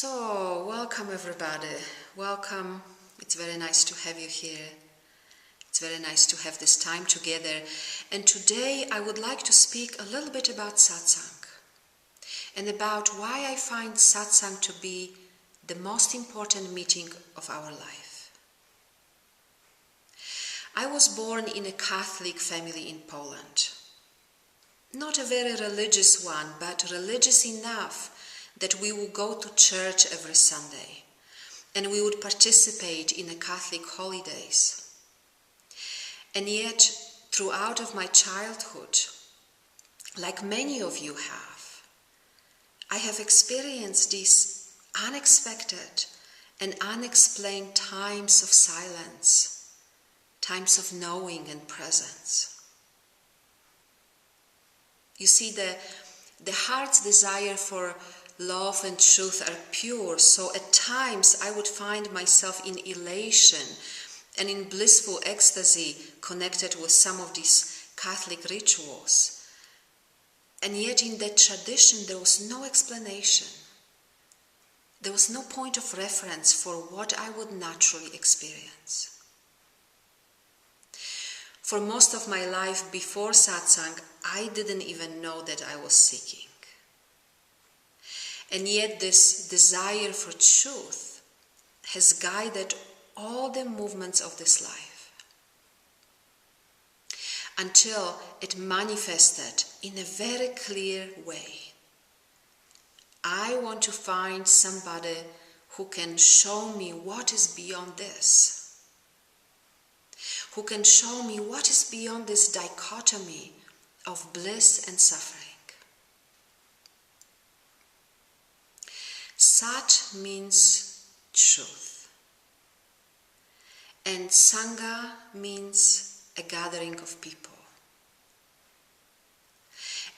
So, welcome everybody. Welcome. It's very nice to have you here. It's very nice to have this time together. And today I would like to speak a little bit about Satsang and about why I find Satsang to be the most important meeting of our life. I was born in a Catholic family in Poland. Not a very religious one, but religious enough that we would go to church every Sunday and we would participate in the Catholic holidays. And yet, throughout of my childhood, like many of you have, I have experienced these unexpected and unexplained times of silence, times of knowing and presence. You see, the heart's desire for love and truth are pure, so at times I would find myself in elation and in blissful ecstasy connected with some of these Catholic rituals. And yet in that tradition there was no explanation. There was no point of reference for what I would naturally experience. For most of my life before Satsang, I didn't even know that I was seeking. And yet this desire for truth has guided all the movements of this life until it manifested in a very clear way. I want to find somebody who can show me what is beyond this, who can show me what is beyond this dichotomy of bliss and suffering. Sat means truth, and Sangha means a gathering of people.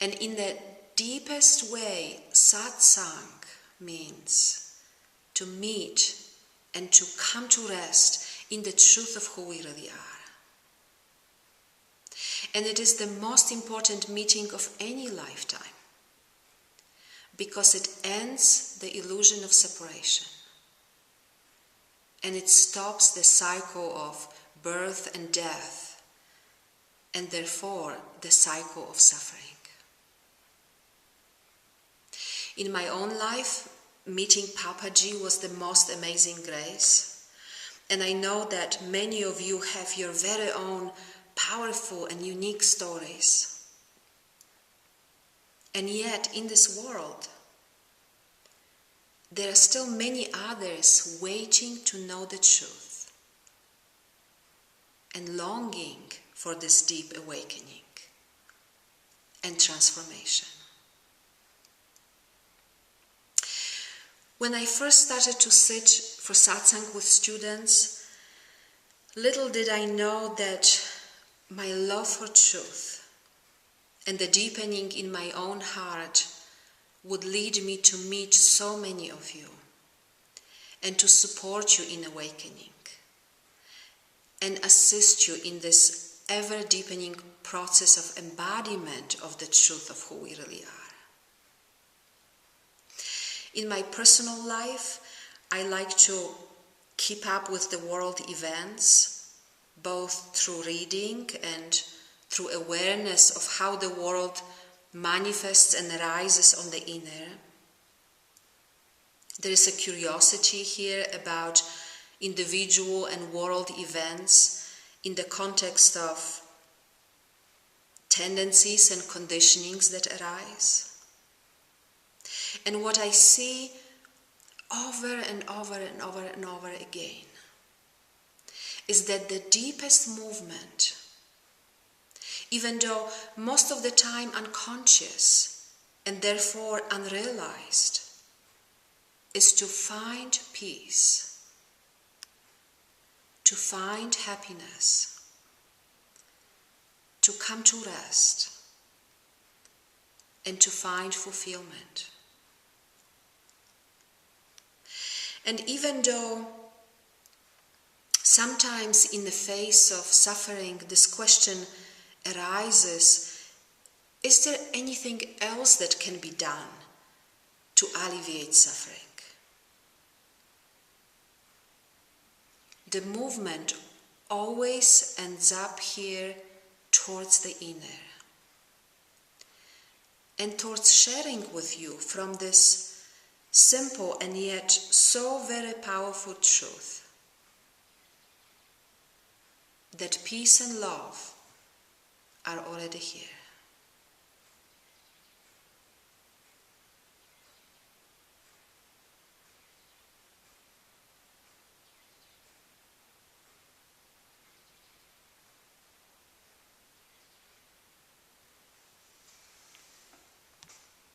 And in the deepest way, Satsang means to meet and to come to rest in the truth of who we really are. And it is the most important meeting of any lifetime, because it ends the illusion of separation and it stops the cycle of birth and death and therefore the cycle of suffering. In my own life, meeting Papaji was the most amazing grace, and I know that many of you have your very own powerful and unique stories. And yet, in this world, there are still many others waiting to know the truth and longing for this deep awakening and transformation. When I first started to sit for satsang with students, little did I know that my love for truth and the deepening in my own heart would lead me to meet so many of you and to support you in awakening and assist you in this ever-deepening process of embodiment of the truth of who we really are. In my personal life, I like to keep up with the world events, both through reading and through awareness of how the world manifests and arises on the inner. There is a curiosity here about individual and world events in the context of tendencies and conditionings that arise. And what I see over and over and over and over again is that the deepest movement, even though most of the time unconscious and therefore unrealized, is to find peace, to find happiness, to come to rest, and to find fulfillment. And even though sometimes in the face of suffering this question arises, is there anything else that can be done to alleviate suffering? the movement always ends up here towards the inner and towards sharing with you from this simple and yet so very powerful truth that peace and love are already here.